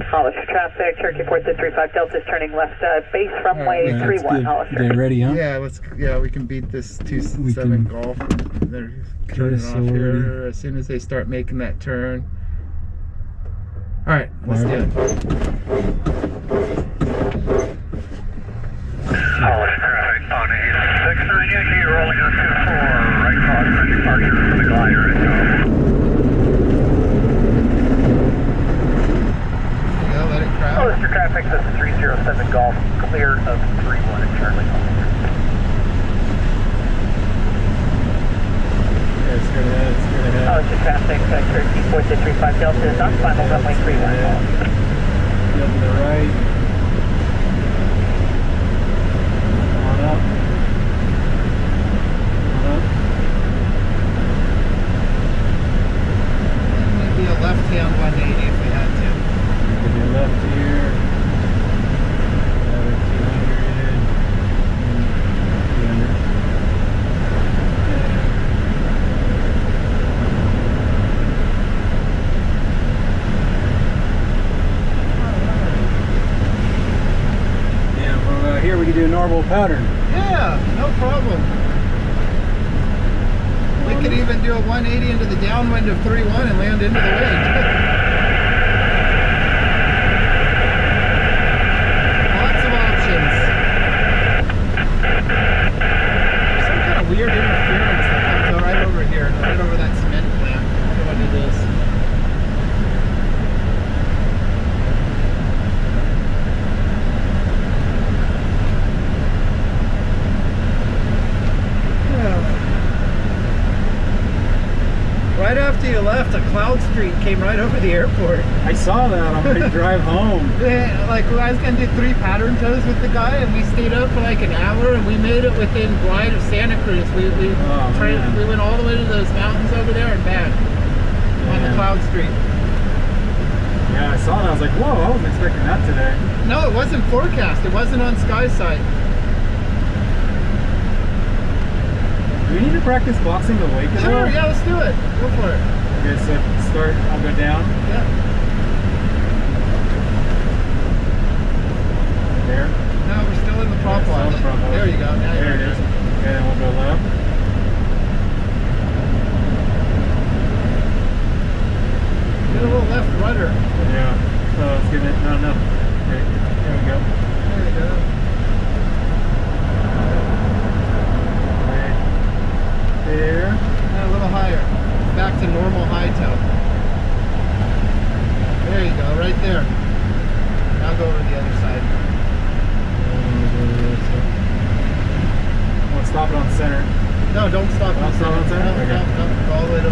Hollister traffic, Cherokee 4635 Delta is turning left base runway 31, Hollister. They ready, huh? Yeah, we can beat this 27 Golf. They're turning off here as soon as they start making that turn. All right, let's do it. Hollister traffic, Pony 69 Yankee, rolling on 24, right cross for departure for the glider at Go. Let it crowd. Hollister traffic, this is 307 Golf, clear of 31 at Charlie. It's good ahead. Hollister traffic, Cherokee 4635 Delta is on final runway 31. Get to the right. On up. Maybe a left-hand 180 if we had to. Could be left here. Another 200. 200. Yeah, from here we can do a normal pattern. Yeah, no problem. We could even do a 180 into the downwind of 31 and land into the wind. Weird interference that comes right over here, right over that cement plant. I don't know what it is. Right after you left, a cloud streak came right over the airport. I saw that on my drive home. Yeah, like I was gonna do 3 pattern tows with the guy, and we stayed up for like an hour, and we made it within glide of Santa Cruz. We went all the way to those mountains over there and back on the cloud streak. Yeah, I saw that. I was like, whoa, I wasn't expecting that today. No, it wasn't forecast. It wasn't on SkySight. Do we need to practice boxing the lake at all? Sure, yeah, let's do it. Go for it. Okay, so start, I'll go down. Yeah. There. No, we're still in the prop line. There you go. Now there it is. Okay, then we'll go left. Get a little left rudder. Yeah. So let's get it. No. Okay, there we go. There you go. There. And a little higher. Back to normal high toe. There you go, right there. Now go over to the other side. I'll stop it on center. No, don't stop on center. On center? No, okay. no, go all the way over.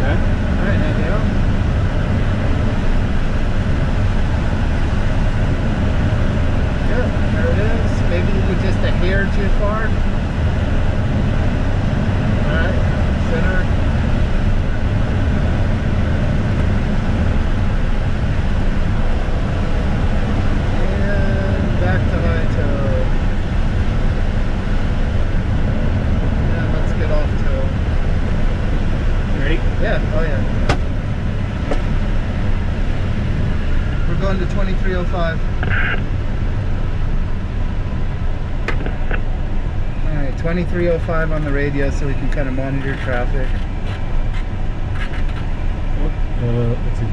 Okay. Alright, now down. There it is. Maybe you're just a hair too far. Alright, center. And back to high toe. And let's get off toe. You ready? Yeah, oh yeah. We're going to 2305. 2305 on the radio so we can kind of monitor traffic. Let's see.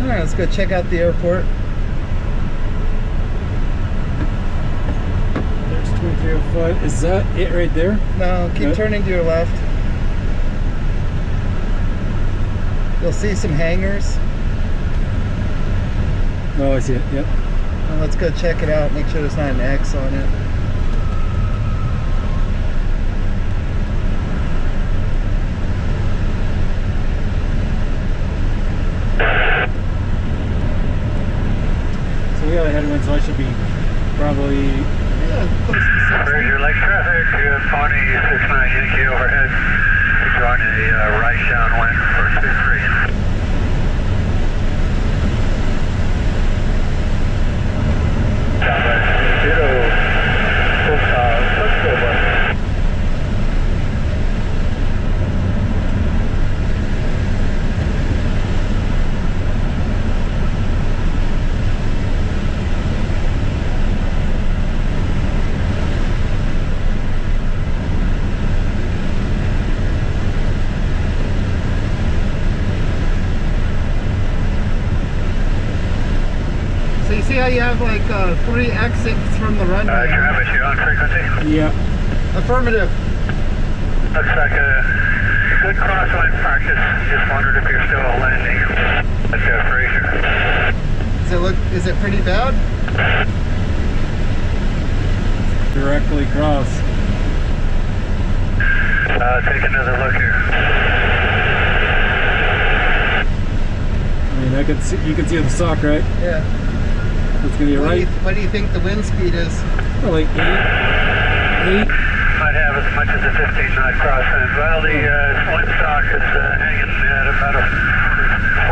Alright, let's go check out the airport. There's 2305. Is that it right there? No, keep turning to your left. You'll see some hangars. Oh, I see it. Yep. Well, let's go check it out. Make sure there's not an X on it. So we got a headwind, so I should be probably... Yeah, close to 60. Frazier Lake traffic, Pony 69 Yankee overhead. Drawing a right downwind for 23. Downwind 22. So you see how you have like 3 exits from the runway? Travis, you on frequency? Yeah. Affirmative. Looks like a good crosswind practice. Just wondered if you're still landing at Frazier. Is it pretty bad? Directly cross. Take another look here. I mean, you can see the sock, right? Yeah. It's gonna be right. What do you think the wind speed is? Oh, like 8. Might have as much as a 15-knot crosswind. Well, the windsock is hanging at about a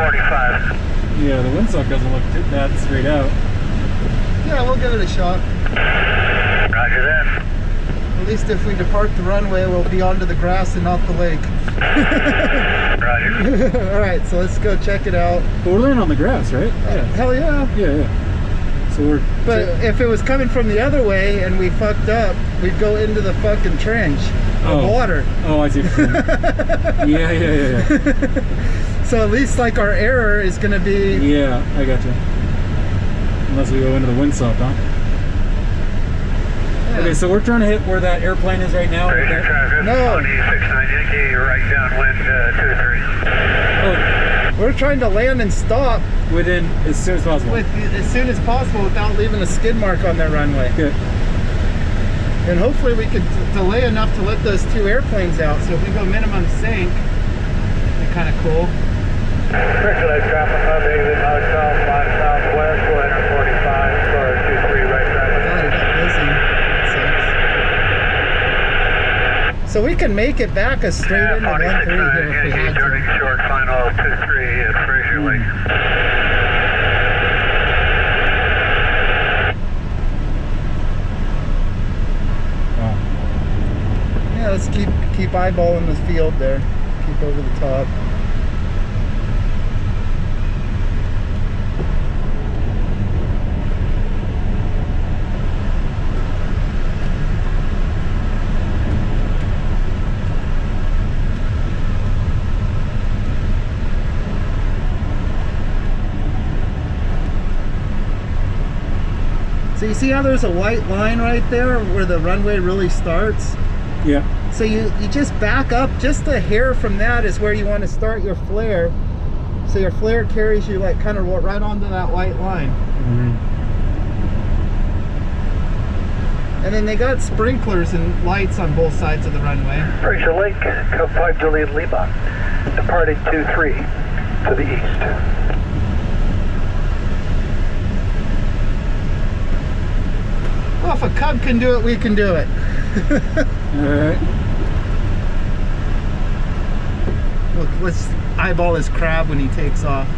45. Yeah, the windsock doesn't look that straight out. Yeah, we'll give it a shot. Roger that. At least if we depart the runway, we'll be onto the grass and not the lake. Roger. Alright, so let's go check it out. But we're laying on the grass, right? Yeah. Hell yeah. Yeah. So But if it was coming from the other way and we fucked up, we'd go into the fucking trench of water. Oh, I see what you're saying. Yeah. So at least like our error is gonna be... Yeah, I got you. Unless we go into the windsock, huh? Yeah. Okay, so we're trying to hit where that airplane is right now. Frazier traffic, No. 69 Yankee, right downwind 23. Oh, We're trying to land and stop within as soon as possible. as soon as possible without leaving a skid mark on their runway. Okay. And hopefully we could delay enough to let those 2 airplanes out. So if we go minimum sync, that'd be kind of cool. Frazier Lake traffic, exit north-south, 5 southwest, we'll enter 45 for 23 right traffic. God, it got busy. It sucks. So we can make it back a straight into 1-3 here if we had turning to. short, final 23 at Frazier Lake. Wow. Yeah, let's keep eyeballing the field there. Keep over the top. So you see how there's a white line right there where the runway really starts? Yeah. So you just back up just a hair from that is where you want to start your flare. So your flare carries you like kind of right onto that white line. Mm-hmm. And then they got sprinklers and lights on both sides of the runway. Frazier Lake, Cub 5 Juliet Lima, departing 23 to the east. Well, if a Cub can do it, we can do it. Alright. Look, let's eyeball his crab when he takes off.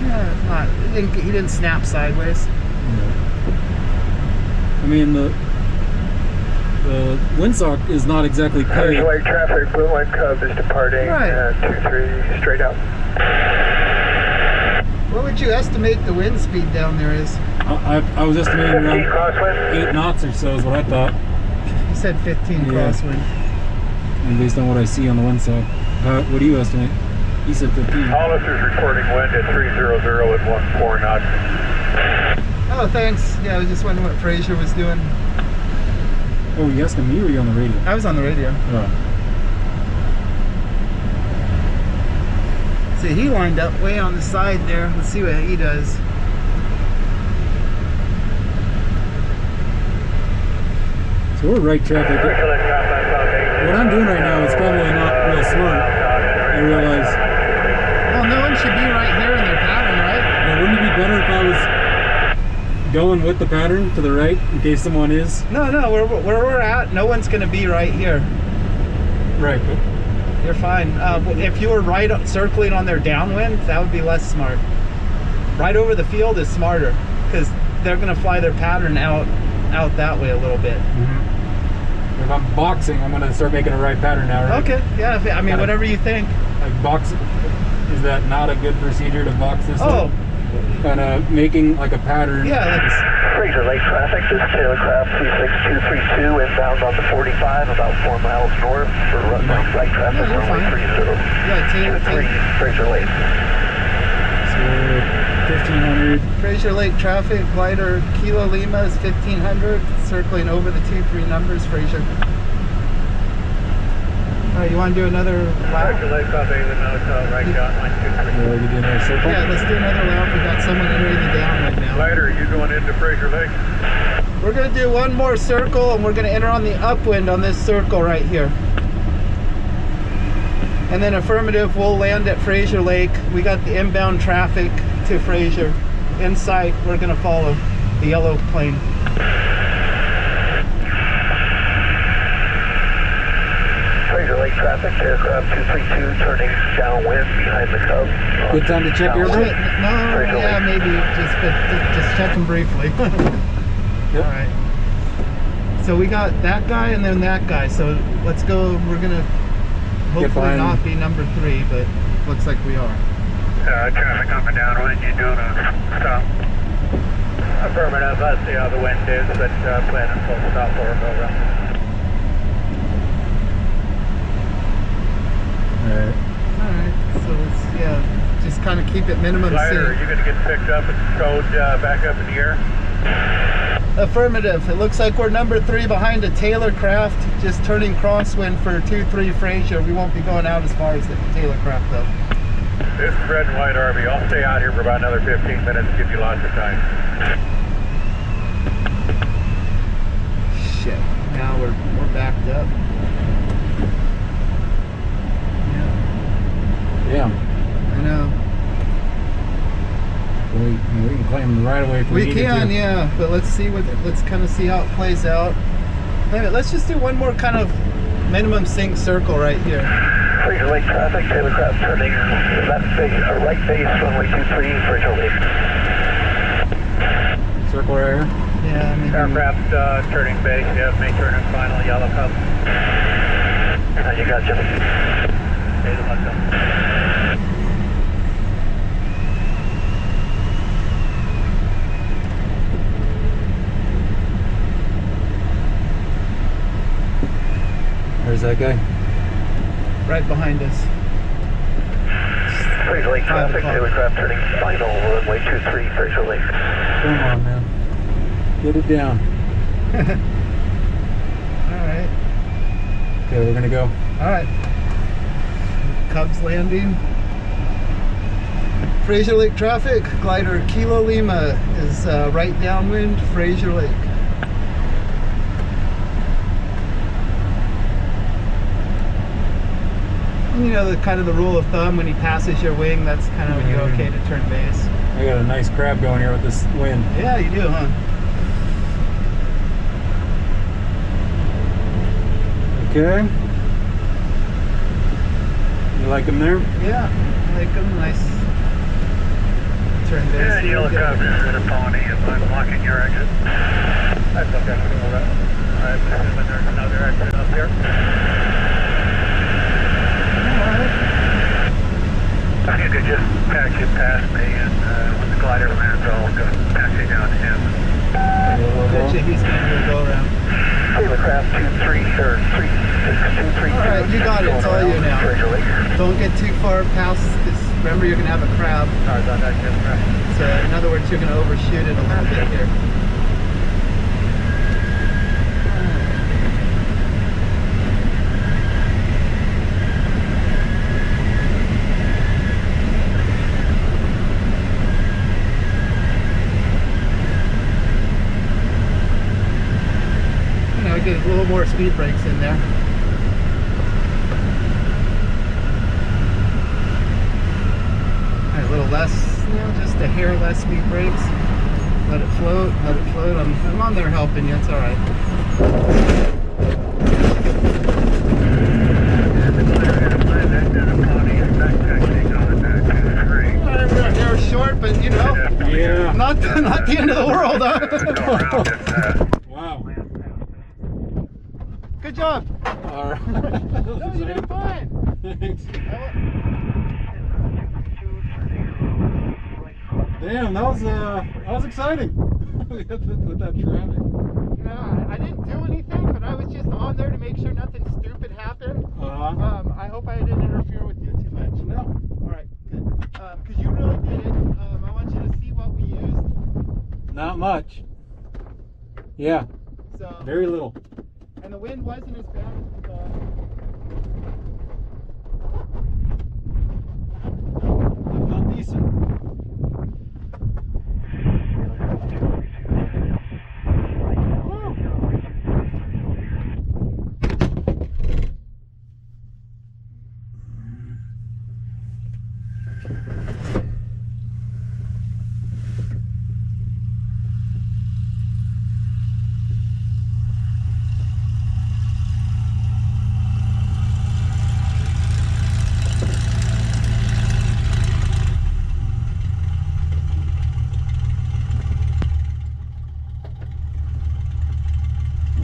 Yeah, he didn't snap sideways. I mean, the windsock is not exactly Frazier paved. Lake traffic, Blue Line Cub is departing Right. 23 straight out. What would you estimate the wind speed down there is? I was estimating 15 around crosswind. 8 knots or so is what I thought. You said 15 Yeah. crosswind. And based on what I see on the windsock. What do you estimate? He said 15. Hollister's reporting wind at 300 at 14 knots. Oh, thanks. Yeah, I was just wondering what Frazier was doing. Oh, you asking me or you on the radio? I was on the radio. Oh. See, he lined up way on the side there. Let's see what he does. So we're right traffic. What I'm doing right now is probably not real smart. I realize. Well, no one should be right here in their pattern, right? Now, wouldn't it be better if I was going with the pattern to the right in case someone is? No, where we're at, no one's going to be right here. Right. You're fine. If you were right circling on their downwind, that would be less smart. Right over the field is smarter because they're going to fly their pattern out that way a little bit. Mm-hmm. If I'm boxing, I'm going to start making a right pattern now, right? Okay, yeah, I mean, whatever you think. Like boxing, is that not a good procedure to box this? Oh. Kind of making like a pattern. Yeah, that's... Frazier Lake traffic, this is Taylor Craft 26232 inbound on the 45, about 4 miles north for right traffic, Yeah, you're runway fine. 30. Yeah, Taylor. Frazier Lake. So 1500. Frazier Lake traffic, glider Kilo Lima is 1500, circling over the 2-3 numbers, Frazier. Alright, you want to do another lap? Frazier Lake, South Haven, right down 123. Yeah, we can do another circle. Yeah, let's do another lap. We got someone entering the downwind now. Glider, you going into Frazier Lake? We're going to do one more circle and we're going to enter on the upwind on this circle right here. And then affirmative, we'll land at Frazier Lake. We got the inbound traffic to Frazier. In sight, we're going to follow the yellow plane. Frazier Lake traffic, aircraft 232 turning downwind behind the Cub. Good time to check your route? No, yeah, maybe just check them briefly. Yep. All right. So we got that guy and then that guy. So let's go. We're going to hopefully not be number 3, but looks like we are. Traffic coming downwind, you doing a stop? Affirmative, I see how the wind is, but planning full stop or go around. Alright, so let's, just kind of keep it minimum Glider, are sync. you going to get picked up and towed back up in the air? Affirmative. It looks like we're number 3 behind a Taylor craft, just turning crosswind for 2-3 Frazier. We won't be going out as far as the Taylor craft though. This is red and white RV. I'll stay out here for about another 15 minutes, give you lots of time. Shit. Now we're backed up. Yeah. I know. We can claim the right away if we need can, to. yeah. But let's kind of see how it plays out. Anyway, let's just do one more kind of minimum sync circle right here. Frazier Lake traffic, Taylor craft turning left base, right base, runway 23, Frazier Lake. Circle right here. Yeah, maybe. Aircraft turning base, may turn and final yellow Cub. You got you. Stay the left up. Where's that guy? Right behind us. Frazier Lake traffic, Taylor craft turning final, runway 23, Frazier Lake. Come on, man. Get it down. Alright. Okay, we're gonna go. Alright. Cubs landing. Frazier Lake traffic, glider Kilo Lima is right downwind, Frazier Lake. You know, the kind of the rule of thumb, when he passes your wing, that's kind of when you're okay to turn base. I got a nice crab going here with this wind. Yeah, you do, huh? Okay. You like them there? Yeah, I like them. Nice turn base. Yeah, yellow Cub is at a pony if I'm blocking your exit. That's okay, we'll go right. Alright, assuming there's another exit up here. If you could just taxi past me, and when the glider lands, I'll go taxi down to him. Bet you he's going to go around. Taylor craft 23, or 3623. Alright, you got it. It's all you now. Don't get too far past this. Remember, you're going to have a crab. Sorry about that, Jim. So, in other words, you're going to overshoot it a little bit here. Get a little more speed brakes in there. A little less, just a hair less speed brakes. Let it float, let it float. I'm on there helping you, it's alright. They're short, but you know, Yeah. not the end of the world, huh? Wow. Good job. All right. No, you did fine. Thanks. Damn, that was exciting. with that traffic. I didn't do anything, but I was just on there to make sure nothing stupid happened. I hope I didn't interfere with you too much. No. All right, good. Because you really did it. I want you to Not much. Yeah, So very little. and the wind wasn't as bad as we thought. It felt decent.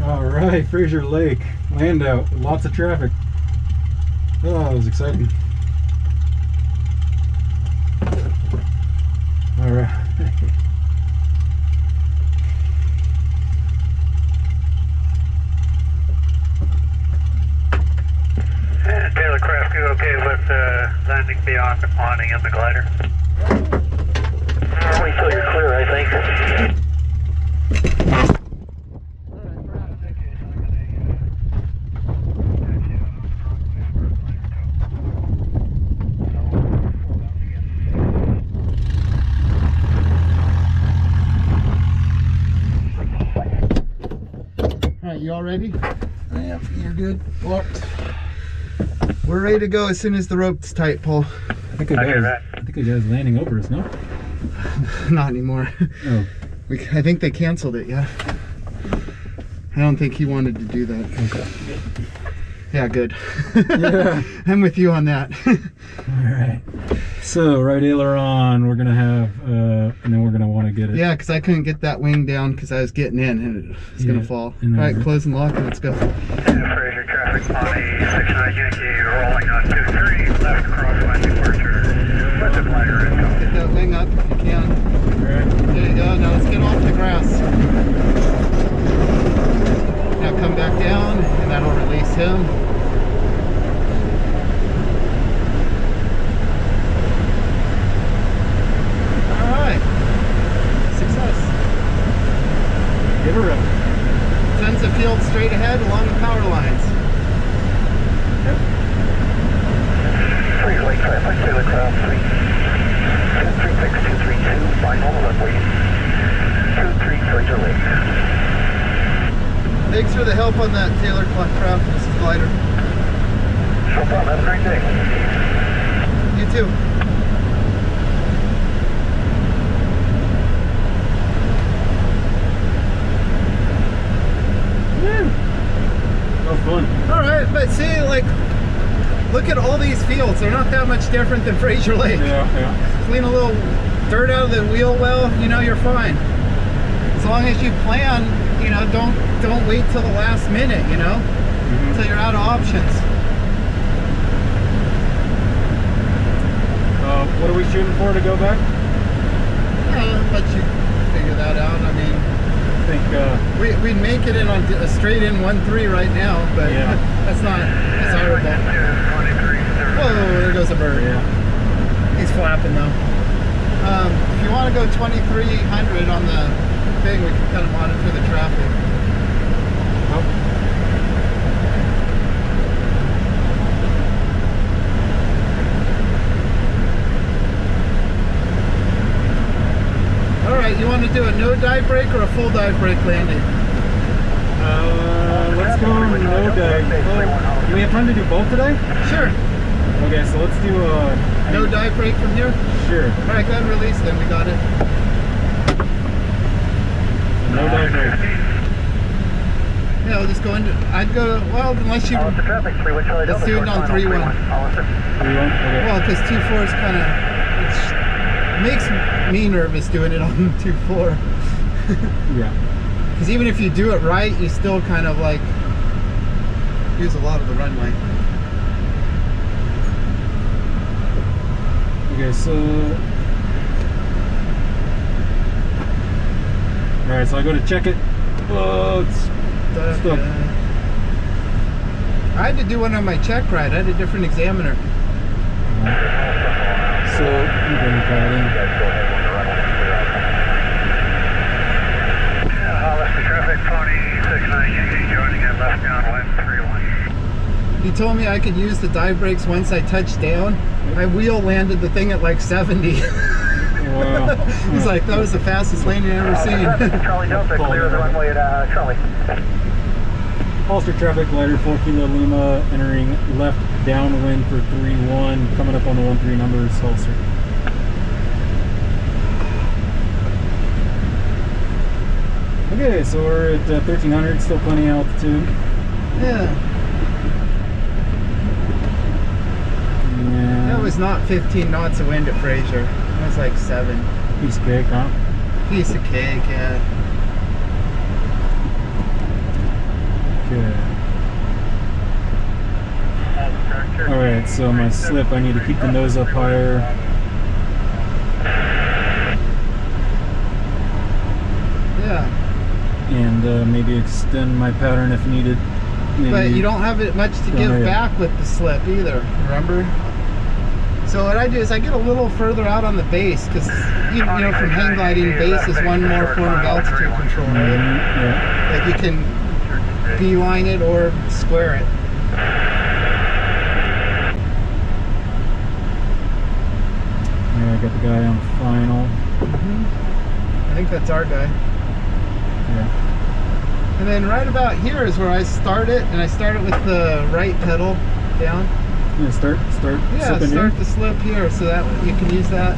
Alright, Frazier Lake, Landout, lots of traffic. Oh, it was exciting. Alright. Taylor Craft, you okay with landing beyond the awning in the glider? Wait till you're clear, I think. Alright, you all ready? I am. You're good. Locked. We're ready to go as soon as the rope's tight, Paul. I think a guy's landing over us, no? Not anymore. Oh. I think they canceled it, yeah. I don't think he wanted to do that. Okay. Yeah, good. Yeah. I'm with you on that. Alright. So, right aileron, we're going to have, and then we're going to want to get it. Yeah, because I couldn't get that wing down because I was getting in and it was going to fall. Alright, close and lock and let's go. Frazier traffic on a 69 Yankee rolling on 23, left crosswind departure. Let the glider in. Get that wing up if you can. Alright. There you go. Now let's get off the grass. Now come back down and that'll release him. Alright. Success. Give her up. Sends the field straight ahead along the power lines. Frazier Lake traffic, Taylor Craft 236232, final runway 23 Frazier Lake. Thanks for the help on that, Taylor Craft. This is Glider. No problem. Have a great day. You too. Oh, fun. Alright, but see, like, look at all these fields. They're not that much different than Frazier Lake. Yeah. Clean a little dirt out of the wheel well, you know, you're fine. As long as you plan, you know, don't wait till the last minute, you know, until you're out of options. What are we shooting for to go back? I'll let you figure that out. I mean, I think we'd make it in on a straight in 1-3 right now, but yeah. That's not desirable. Whoa, there goes a bird. Yeah. He's flapping though. If you want to go 2300 on the thing, we can kind of monitor the traffic. Oh. Alright, you want to do a no dive brake or a full dive brake landing? Let's go no dive. Do we have time to do both today? Sure. Okay, so let's do no dive brake from here? Sure. Alright, go ahead and release then, we got it. No dive brake. Yeah, we'll just go into, I'd go, well, unless you, let's do it on 3-1. 3-1? Okay. Well, because 2-4 is kind of, it makes me nervous doing it on 2-4. Yeah. Because even if you do it right, you still kind of like use a lot of the runway. Okay, so... Alright, so I go to check it. Oh, it's stuck. I had to do one on my check ride. I had a different examiner. So, I'm going to call it in. left downwind 31. He told me I could use the dive brakes once I touched down. My wheel landed the thing at like 70. Wow. He's like, that was the fastest landing I've ever seen. Charlie Delta, clear the runway at Charlie. Hollister traffic, glider 4 Kilo Lima, entering left downwind for 3-1, coming up on the 1-3 numbers, Hollister. Okay, so we're at 1300, still plenty of altitude. Yeah. And That was not 15 knots of wind at Frazier. It was like 7. piece of cake, huh? Piece of cake, yeah. Okay. Alright, so my slip, I need to keep the nose up higher. Yeah. And maybe extend my pattern if needed. Maybe. But you don't have it much to give back with the slip either, remember? So what I do is I get a little further out on the base because, you know, from hang gliding, base is one more form of altitude control, right? Yeah. Like you can beeline it or square it. Yeah, I got the guy on final. I think that's our guy. Yeah. And then right about here is where I start it, and I start it with the right pedal down. Yeah, start Yeah, slipping start here. the slip here so that you can use that.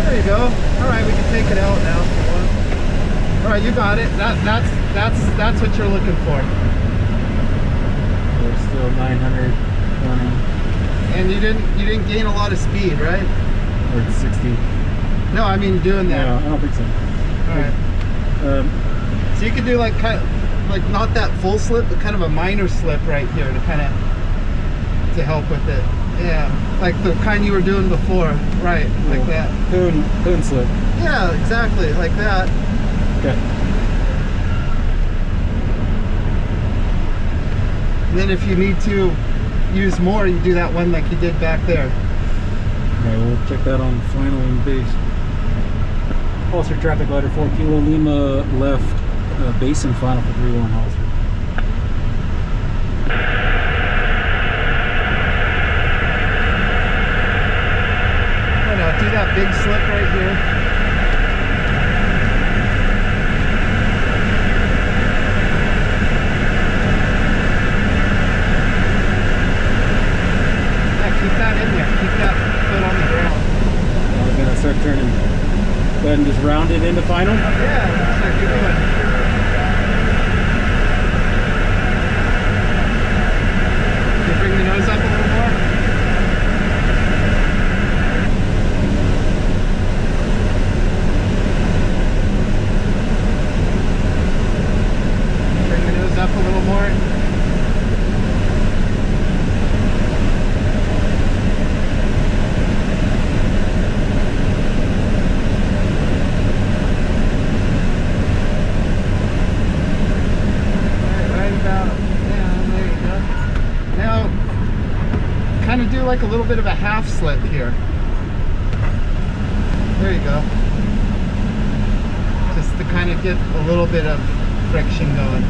There you go. All right, we can take it out now if you want. All right, you got it. That's what you're looking for. We're still 920 And you didn't gain a lot of speed, right? or 60. No, I mean doing that. No, I don't think so. All right. So you could do like not that full slip, but kind of a minor slip right here to kind of help with it. Yeah, like the kind you were doing before, right? Like that. Coon slip. Yeah, exactly, like that. Okay. And then if you need to use more, you do that one like you did back there. Okay, we'll check that on final and base. Hollister traffic glider 4 Kilo Lima left base and final for 3-1 Hollister. Oh no, do that big slip right here. Yeah, keep that in there. Keep that foot on the ground. I'm going to start turning. Go ahead and just round it into final. Yeah, that's what you're doing. Can you bring the nose up a little more? Bring the nose up a little more. Do like a little bit of a half slip here. There you go. Just to kind of get a little bit of friction going.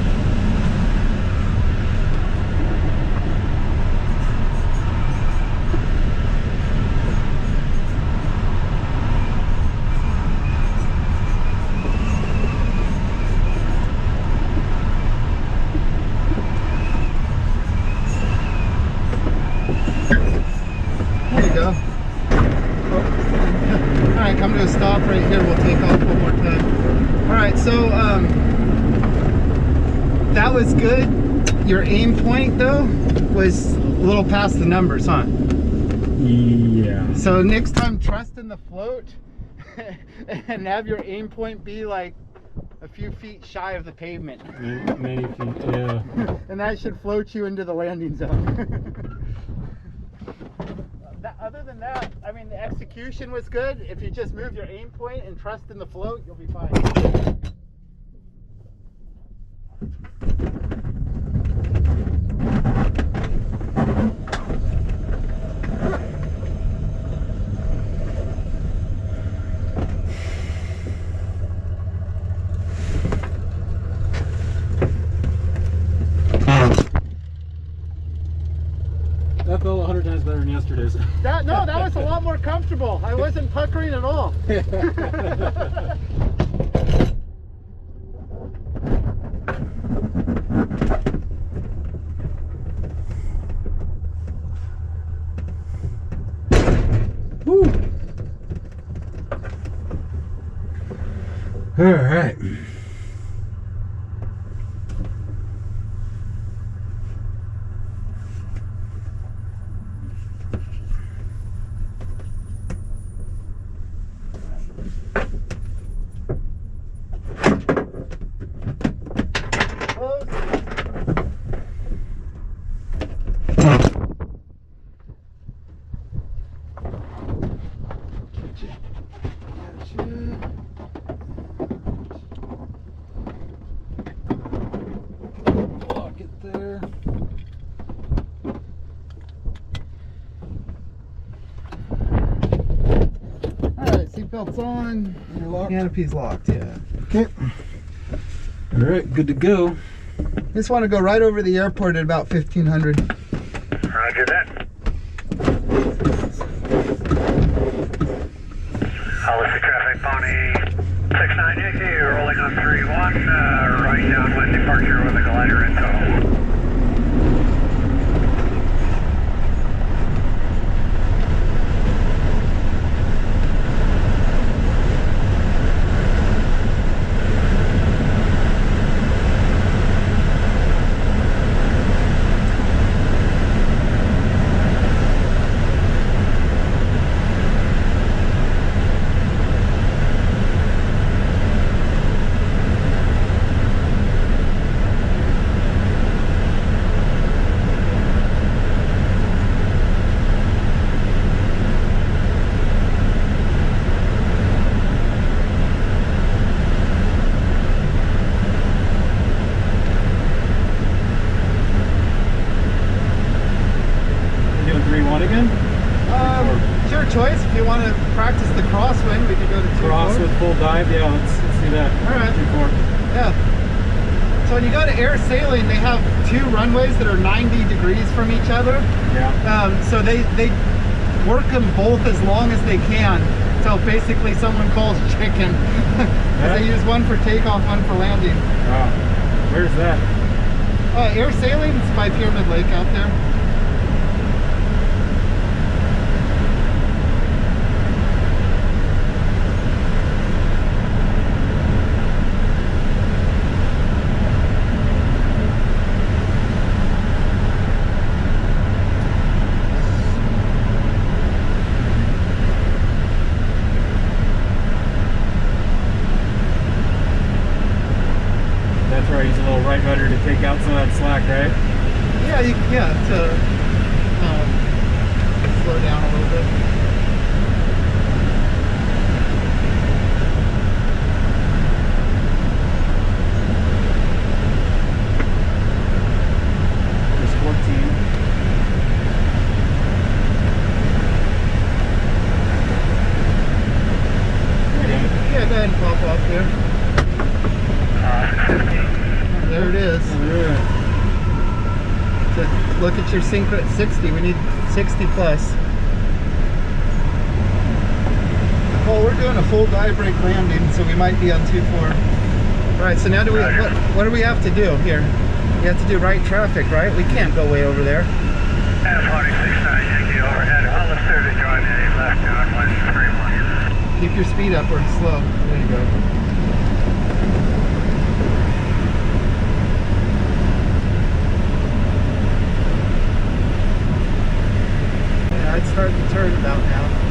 Alright, come to a stop right here. We'll take off one more time. Alright, so that was good. Your aim point though was a little past the numbers, huh? Yeah. So next time trust in the float and have your aim point be like a few feet shy of the pavement. Many feet, yeah. And that should float you into the landing zone. Other than that, I mean, the execution was good. If you just move your aim point and trust in the float, you'll be fine. is. That was a lot more comfortable. I wasn't puckering at all. Woo. All right. Lock it there. Alright, seatbelt's on. You're locked. Canopy's locked, yeah. Okay. All right, good to go. Just want to go right over the airport at about 1500. Roger that. Hollister traffic, Pony 69 Yankee, you're rolling on 31, right downwind departure with a glider in tow. Choice. If you want to practice the crosswind, we could go to 2-4. Cross with full dive, yeah, let's do that. All right. 2-4. Yeah. So when you go to air sailing, they have two runways that are 90 degrees from each other. Yeah. So they work them both as long as they can. So basically someone calls chicken. Yeah. They use one for takeoff, one for landing. Wow. Where's that? Air sailing is by Pyramid Lake out there. Use a little right rudder to take out some of that slack, right? Yeah, to slow down a little bit. There's 14. Yeah, go ahead and pop off here. There it is. Yeah. So look at your synchro at 60. We need 60 plus. Well, we're doing a full dive brake landing, so we might be on 2-4. Right. So now do we? What do we have to do here? We have to do right traffic, right? We can't go way over there. Pony 69 Yankee overhead. Hollister to join a left downwind 31. Keep your speed up or slow. There you go. It's starting to turn about now.